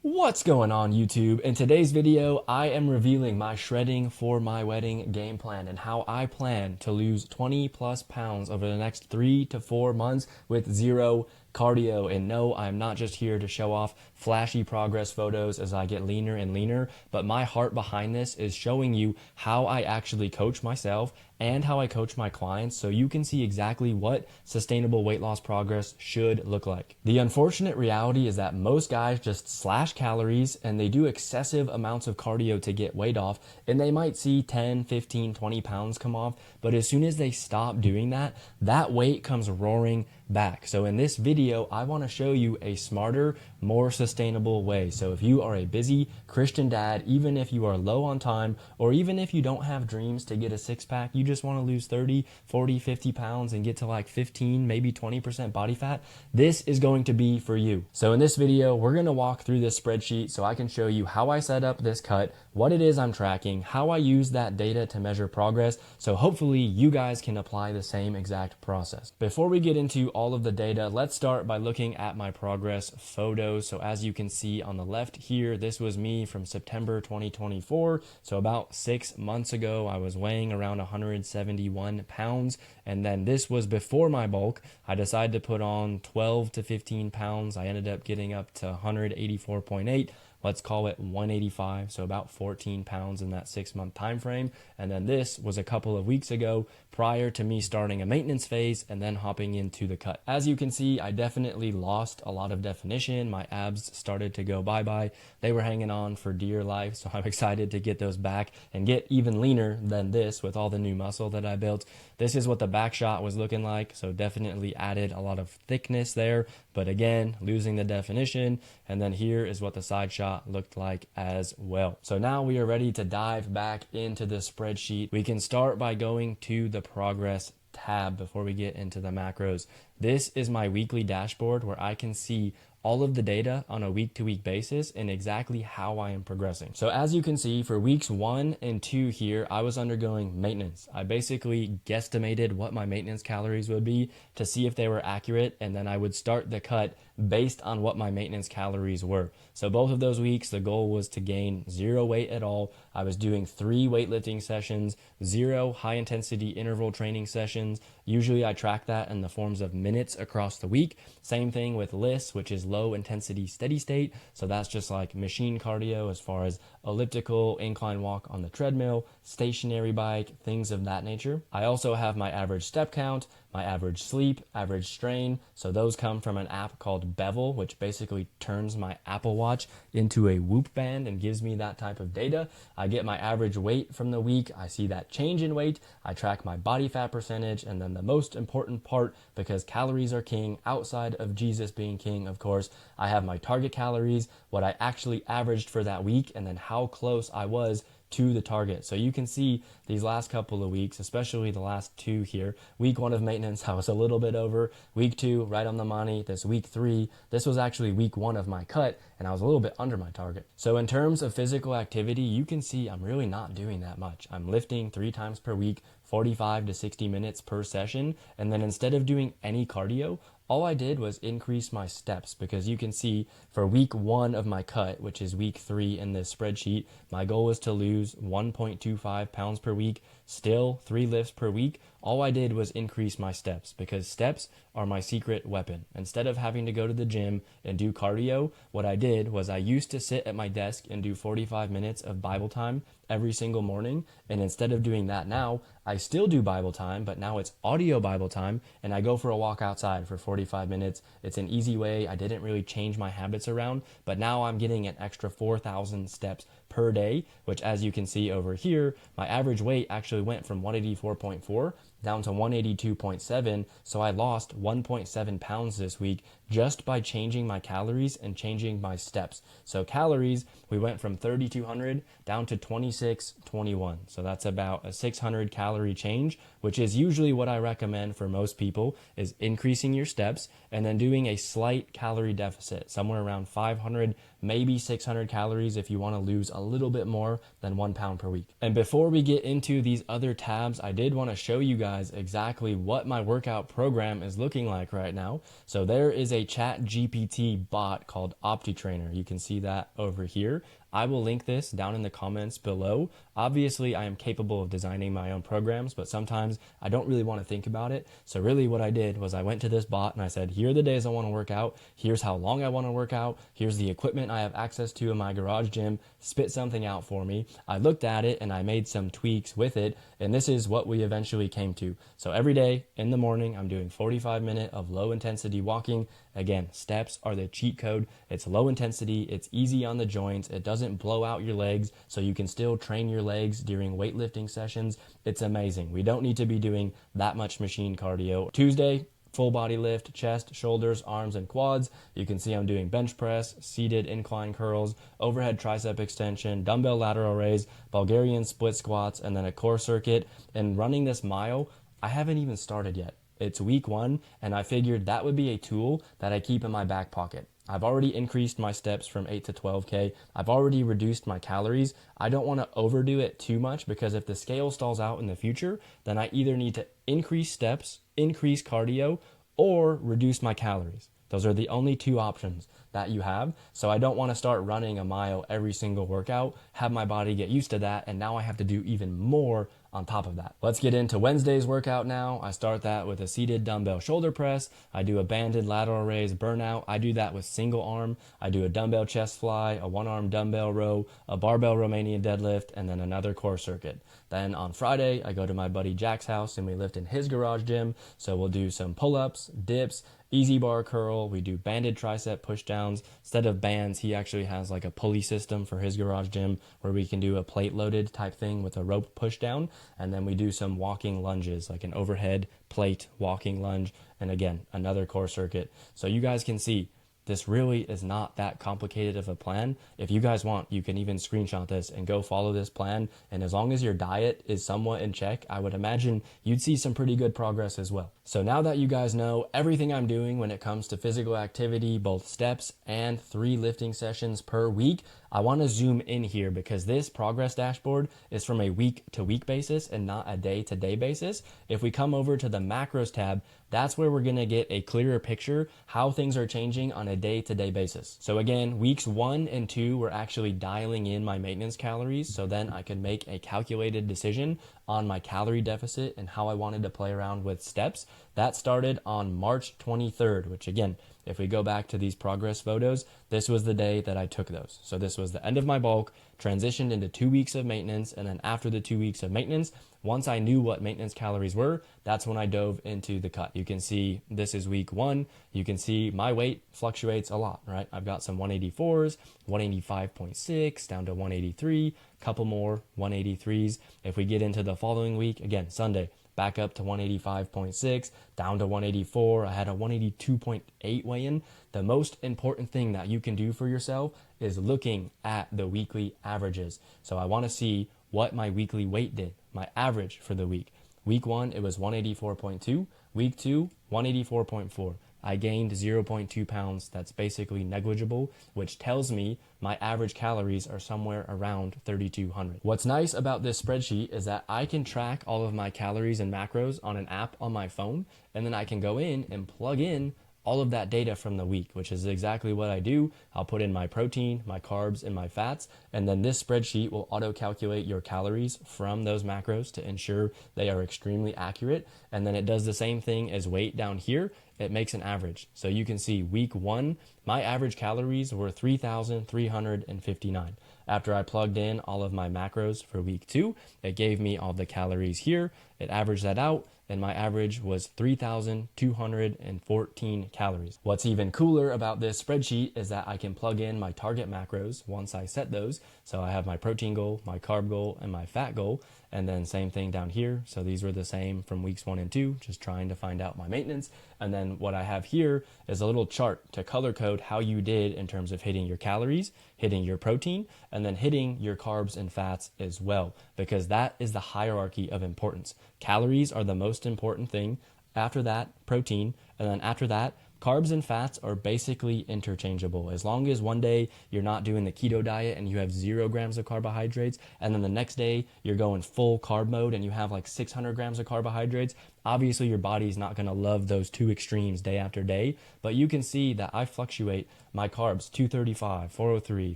What's going on YouTube? In today's video, I am revealing my shredding for my wedding game plan and how I plan to lose 20 plus pounds over the next 3 to 4 months with zero cardio. And no, I'm not just here to show off flashy progress photos as I get leaner and leaner, but my heart behind this is showing you how I actually coach myself and how I coach my clients so you can see exactly what sustainable weight loss progress should look like. The unfortunate reality is that most guys just slash calories and they do excessive amounts of cardio to get weight off, and they might see 10, 15, 20 pounds come off, but as soon as they stop doing that, that weight comes roaring back. So in this video, I want to show you a smarter, more sustainable way. So if you are a busy Christian dad, even if you are low on time, or even if you don't have dreams to get a six-pack, you just want to lose 30, 40, 50 pounds and get to like 15, maybe 20% body fat, this is going to be for you. So in this video, we're going to walk through this spreadsheet so I can show you how I set up this cut, what it is I'm tracking, how I use that data to measure progress, so hopefully you guys can apply the same exact process. Before we get into all of the data, let's start by looking at my progress photos. So as you can see on the left here, this was me from September 2024. So about 6 months ago, I was weighing around 171 pounds. And then this was before my bulk. I decided to put on 12 to 15 pounds. I ended up getting up to 184.8. Let's call it 185, so about 14 pounds in that 6-month time frame. And then this was a couple of weeks ago prior to me starting a maintenance phase and then hopping into the cut. As you can see, I definitely lost a lot of definition. My abs started to go bye-bye. They were hanging on for dear life, so I'm excited to get those back and get even leaner than this with all the new muscle that I built. This is what the back shot was looking like, so definitely added a lot of thickness there, but again, losing the definition. And then here is what the side shot looked like as well. So now we are ready to dive back into the spreadsheet. We can start by going to the progress tab before we get into the macros. This is my weekly dashboard where I can see all of the data on a week-to-week basis and exactly how I am progressing. So as you can see, for weeks 1 and 2 here, I was undergoing maintenance. I basically guesstimated what my maintenance calories would be to see if they were accurate, and then I would start the cut based on what my maintenance calories were. So both of those weeks, the goal was to gain 0 weight at all. I was doing 3 weightlifting sessions, 0 high-intensity interval training sessions. Usually I track that in the forms of minutes across the week. Same thing with LISS, which is low intensity steady state. So that's just like machine cardio as far as elliptical, incline walk on the treadmill, stationary bike, things of that nature. I also have my average step count, my average sleep, average strain. So those come from an app called Bevel, which basically turns my Apple Watch into a Whoop band and gives me that type of data. I get my average weight from the week. I see that change in weight. I track my body fat percentage. And then the most important part, because calories are king outside of Jesus being king, of course, I have my target calories, what I actually averaged for that week, and then how close I was to the target. So you can see these last couple of weeks, especially the last 2 here. Week 1 of maintenance, I was a little bit over. Week 2, right on the money. This week 3, this was actually week 1 of my cut, and I was a little bit under my target. So in terms of physical activity, you can see I'm really not doing that much. I'm lifting 3 times per week, 45 to 60 minutes per session. And then instead of doing any cardio, all I did was increase my steps, because you can see for week 1 of my cut, which is week 3 in this spreadsheet, my goal was to lose 1.25 pounds per week, still 3 lifts per week. All I did was increase my steps, because steps are my secret weapon. Instead of having to go to the gym and do cardio, what I did was I used to sit at my desk and do 45 minutes of Bible time every single morning. And instead of doing that now, I still do Bible time, but now it's audio Bible time, and I go for a walk outside for 45 minutes. It's an easy way. I didn't really change my habits around, but now I'm getting an extra 4,000 steps per day, which as you can see over here, my average weight actually went from 184.4 down to 182.7. So I lost 1.7 pounds this week just by changing my calories and changing my steps. So calories, we went from 3,200 down to 2621. So that's about a 600 calorie change, which is usually what I recommend for most people, is increasing your steps and then doing a slight calorie deficit, somewhere around 500, maybe 600 calories if you want to lose a little bit more than 1 pound per week. And before we get into these other tabs, I did want to show you guys guys exactly what my workout program is looking like right now. So there is a Chat GPT bot called OptiTrainer. You can see that over here. I will link this down in the comments below. Obviously, I am capable of designing my own programs, but sometimes I don't really want to think about it. So really what I did was I went to this bot and I said, here are the days I want to work out. Here's how long I want to work out. Here's the equipment I have access to in my garage gym. Spit something out for me. I looked at it and I made some tweaks with it. And this is what we eventually came to. So every day in the morning, I'm doing 45 minutes of low intensity walking. Again, steps are the cheat code. It's low intensity. It's easy on the joints. It doesn't blow out your legs, so you can still train your legs during weightlifting sessions. It's amazing. We don't need to be doing that much machine cardio. Tuesday, full body lift, chest, shoulders, arms, and quads. You can see I'm doing bench press, seated incline curls, overhead tricep extension, dumbbell lateral raise, Bulgarian split squats, and then a core circuit. And running this mile, I haven't even started yet. It's week 1, and I figured that would be a tool that I keep in my back pocket. I've already increased my steps from 8 to 12K. I've already reduced my calories. I don't want to overdo it too much because if the scale stalls out in the future, then I either need to increase steps, increase cardio, or reduce my calories. Those are the only 2 options that you have. So I don't want to start running a mile every single workout, have my body get used to that, and now I have to do even more on top of that. Let's get into Wednesday's workout now. I start that with a seated dumbbell shoulder press. I do a banded lateral raise burnout. I do that with single arm. I do a dumbbell chest fly, a 1-arm dumbbell row, a barbell Romanian deadlift, and then another core circuit. Then on Friday, I go to my buddy Jack's house and we lift in his garage gym. So we'll do some pull-ups, dips, easy bar curl. We do banded tricep push downs. Instead of bands, he actually has like a pulley system for his garage gym where we can do a plate loaded type thing with a rope push down. And then we do some walking lunges, like an overhead plate walking lunge. And again, another core circuit. So you guys can see this really is not that complicated of a plan. If you guys want, you can even screenshot this and go follow this plan. And as long as your diet is somewhat in check, I would imagine you'd see some pretty good progress as well. So now that you guys know everything I'm doing when it comes to physical activity, both steps and 3 lifting sessions per week, I want to zoom in here because this progress dashboard is from a week-to-week basis and not a day-to-day basis. If we come over to the macros tab, that's where we're going to get a clearer picture how things are changing on a day-to-day basis. So again, weeks 1 and 2, we're actually dialing in my maintenance calories, so then I could make a calculated decision on my calorie deficit and how I wanted to play around with steps. That started on March 23rd, which again, if we go back to these progress photos, this was the day that I took those. So this was the end of my bulk, transitioned into 2 weeks of maintenance, and then after the 2 weeks of maintenance, once I knew what maintenance calories were, that's when I dove into the cut. You can see this is week 1. You can see my weight fluctuates a lot, right? I've got some 184s, 185.6 down to 183, couple more 183s. If we get into the following week, again, Sunday, back up to 185.6, down to 184. I had a 182.8 weigh-in. The most important thing that you can do for yourself is looking at the weekly averages. So I want to see what my weekly weight did, my average for the week. Week 1, it was 184.2. Week 2, 184.4. I gained 0.2 pounds. That's basically negligible, which tells me my average calories are somewhere around 3,200. What's nice about this spreadsheet is that I can track all of my calories and macros on an app on my phone, and then I can go in and plug in all of that data from the week, which is exactly what I do. I'll put in my protein, my carbs, and my fats, and then this spreadsheet will auto-calculate your calories from those macros to ensure they are extremely accurate. And then it does the same thing as weight down here. It makes an average. So you can see week 1, my average calories were 3,359. After I plugged in all of my macros for week 2, it gave me all the calories here. It averaged that out, and my average was 3,214 calories. What's even cooler about this spreadsheet is that I can plug in my target macros once I set those. So I have my protein goal, my carb goal, and my fat goal, and then same thing down here. So these were the same from weeks 1 and 2, just trying to find out my maintenance. And then what I have here is a little chart to color code how you did in terms of hitting your calories, hitting your protein, and then hitting your carbs and fats as well, because that is the hierarchy of importance. Calories are the most important thing. After that, protein, and then after that, Carbs and fats are basically interchangeable. As long as one day you're not doing the keto diet and you have 0 grams of carbohydrates, and then the next day you're going full carb mode and you have like 600 grams of carbohydrates, obviously your body's not going to love those two extremes day after day. But you can see that I fluctuate my carbs 235, 403,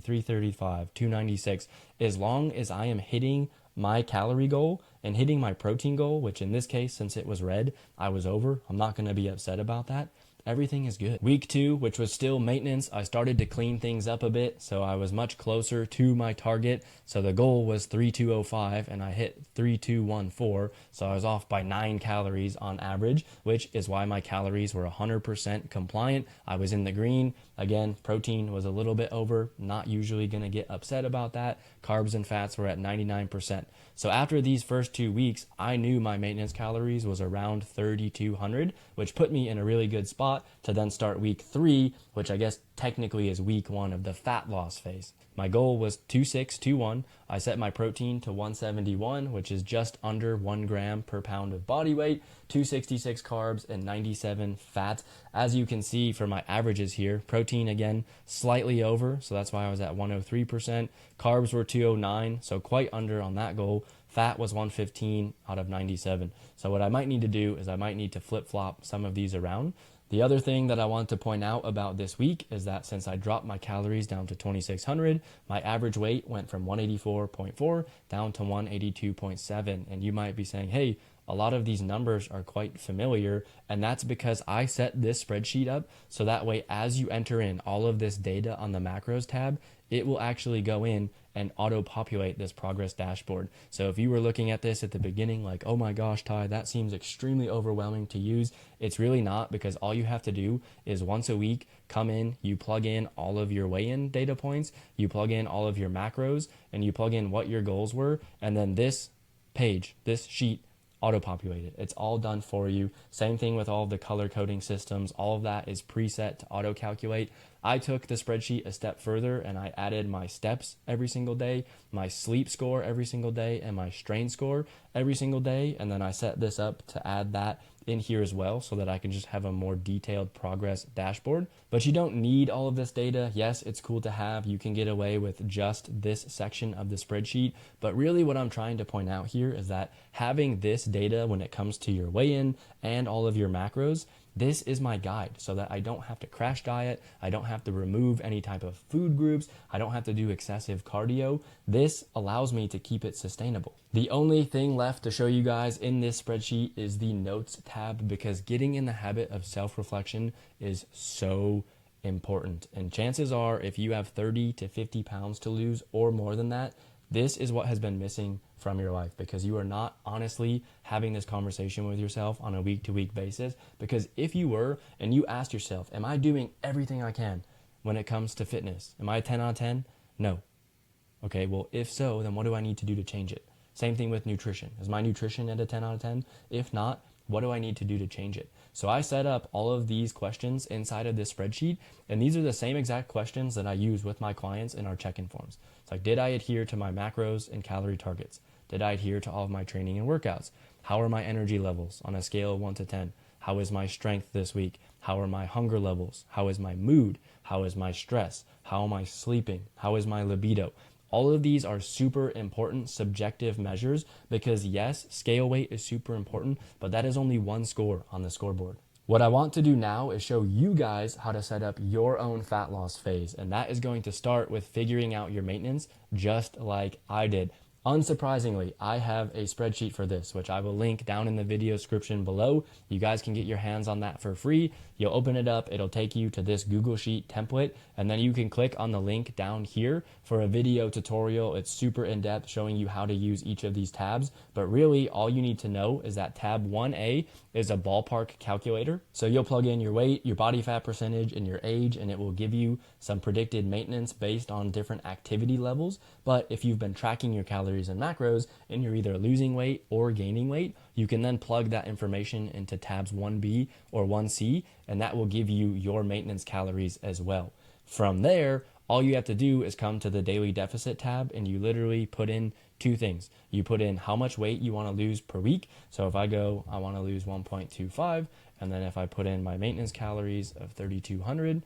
335, 296, as long as I am hitting my calorie goal and hitting my protein goal, which in this case, since it was red, I was over. I'm not going to be upset about that. Everything is good. Week 2, which was still maintenance, I started to clean things up a bit, so I was much closer to my target. So the goal was 3205 and I hit 3214, so I was off by 9 calories on average, which is why my calories were 100% compliant. I was in the green. Again, protein was a little bit over, not usually going to get upset about that. Carbs and fats were at 99%. So after these first 2 weeks, I knew my maintenance calories was around 3,200, which put me in a really good spot to then start week 3, which I guess technically is week 1 of the fat loss phase. My goal was 2621. I set my protein to 171, which is just under 1 gram per pound of body weight, 266 carbs, and 97 fat. As you can see for my averages here, protein again slightly over, so that's why I was at 103%. Carbs were 209, so quite under on that goal. Fat was 115 out of 97. So what I might need to do is I might need to flip-flop some of these around. The other thing that I want to point out about this week is that since I dropped my calories down to 2,600, my average weight went from 184.4 down to 182.7. And you might be saying, hey, a lot of these numbers are quite familiar, and that's because I set this spreadsheet up so that way as you enter in all of this data on the macros tab, it will actually go in and auto-populate this progress dashboard. So if you were looking at this at the beginning like, oh my gosh, Ty, that seems extremely overwhelming to use, it's really not, because all you have to do is once a week come in, you plug in all of your weigh-in data points, you plug in all of your macros, and you plug in what your goals were, and then this page, this sheet, auto-populated. It's all done for you. Same thing with all of the color coding systems. All of that is preset to auto-calculate. I took the spreadsheet a step further and I added my steps every single day, my sleep score every single day, and my strain score every single day. And then I set this up to add that in here as well so that I can just have a more detailed progress dashboard. But you don't need all of this data. Yes, it's cool to have. You can get away with just this section of the spreadsheet. But really what I'm trying to point out here is that having this data when it comes to your weigh-in and all of your macros, this is my guide so that I don't have to crash diet. I don't have to remove any type of food groups. I don't have to do excessive cardio. This allows me to keep it sustainable. The only thing left to show you guys in this spreadsheet is the notes tab, because getting in the habit of self-reflection is so important. And chances are if you have 30 to 50 pounds to lose or more than that, this is what has been missing from your life, because you are not honestly having this conversation with yourself on a week-to-week basis. Because if you were and you asked yourself, am I doing everything I can when it comes to fitness? Am I a 10 out of 10? No. Okay, well, if so, then what do I need to do to change it? Same thing with nutrition. Is my nutrition at a 10 out of 10? If not, what do I need to do to change it? So I set up all of these questions inside of this spreadsheet, and these are the same exact questions that I use with my clients in our check-in forms. It's like, did I adhere to my macros and calorie targets? Did I adhere to all of my training and workouts? How are my energy levels on a scale of 1 to 10? How is my strength this week? How are my hunger levels? How is my mood? How is my stress? How am I sleeping? How is my libido? All of these are super important subjective measures, because yes, scale weight is super important, but that is only one score on the scoreboard. What I want to do now is show you guys how to set up your own fat loss phase, and that is going to start with figuring out your maintenance just like I did. Unsurprisingly, I have a spreadsheet for this, which I will link down in the video description below. You guys can get your hands on that for free. You'll open it up, it'll take you to this Google Sheet template, and then you can click on the link down here for a video tutorial. It's super in-depth, showing you how to use each of these tabs. But really, all you need to know is that tab 1A is a ballpark calculator. So you'll plug in your weight, your body fat percentage, and your age, and it will give you some predicted maintenance based on different activity levels. But if you've been tracking your calories and macros and you're either losing weight or gaining weight, you can then plug that information into tabs 1B or 1C, and that will give you your maintenance calories as well. From there, all you have to do is come to the daily deficit tab, and you literally put in two things. You put in how much weight you want to lose per week. So if I go, I want to lose 1.25, And then if I put in my maintenance calories of 3,200,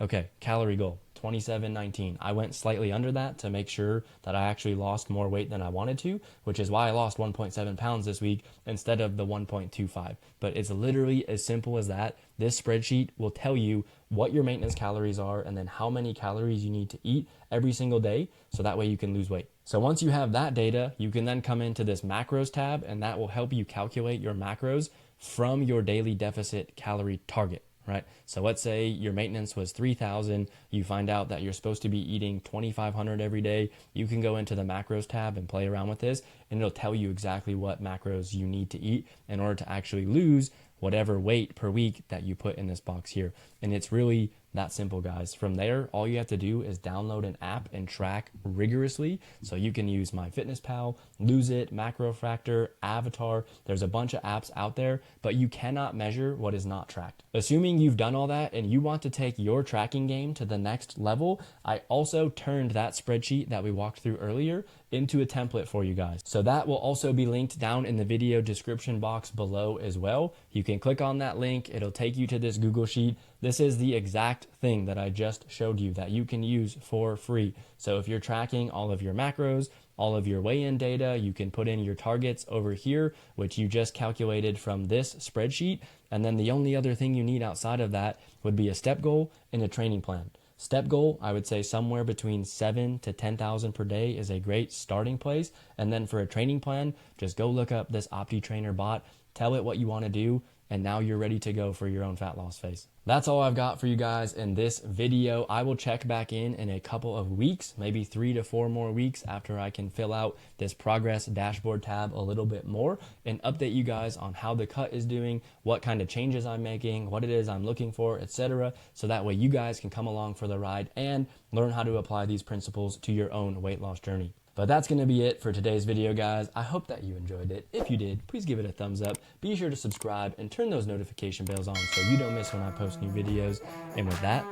okay, calorie goal, 2719. I went slightly under that to make sure that I actually lost more weight than I wanted to, which is why I lost 1.7 pounds this week instead of the 1.25. But it's literally as simple as that. This spreadsheet will tell you what your maintenance calories are and then how many calories you need to eat every single day, so that way you can lose weight. So once you have that data, you can then come into this macros tab, and that will help you calculate your macros from your daily deficit calorie target, right? So let's say your maintenance was 3,000, you find out that you're supposed to be eating 2,500 every day. You can go into the macros tab and play around with this, and it'll tell you exactly what macros you need to eat in order to actually lose whatever weight per week that you put in this box here. And it's really that simple, guys. From there, all you have to do is download an app and track rigorously. So you can use MyFitnessPal, Lose It, MacroFactor, Avatar. There's a bunch of apps out there, but you cannot measure what is not tracked. Assuming you've done all that and you want to take your tracking game to the next level, I also turned that spreadsheet that we walked through earlier into a template for you guys. So that will also be linked down in the video description box below as well. You can click on that link. It'll take you to this Google Sheet. This is the exact thing that I just showed you that you can use for free. So if you're tracking all of your macros, all of your weigh-in data, you can put in your targets over here, which you just calculated from this spreadsheet. And then the only other thing you need outside of that would be a step goal and a training plan. Step goal, I would say somewhere between 7 to 10,000 per day is a great starting place. And then for a training plan, just go look up this OptiTrainer bot, tell it what you want to do, and now you're ready to go for your own fat loss phase. That's all I've got for you guys in this video. I will check back in a couple of weeks, maybe 3 to 4 more weeks after I can fill out this progress dashboard tab a little bit more and update you guys on how the cut is doing, what kind of changes I'm making, what it is I'm looking for, etc. So that way you guys can come along for the ride and learn how to apply these principles to your own weight loss journey. But that's going to be it for today's video, guys. I hope that you enjoyed it. If you did, please give it a thumbs up. Be sure to subscribe and turn those notification bells on so you don't miss when I post new videos. And with that,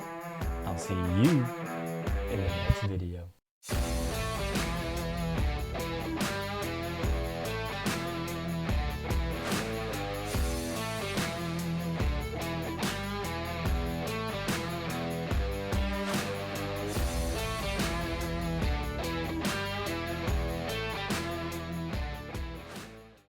I'll see you in the next video.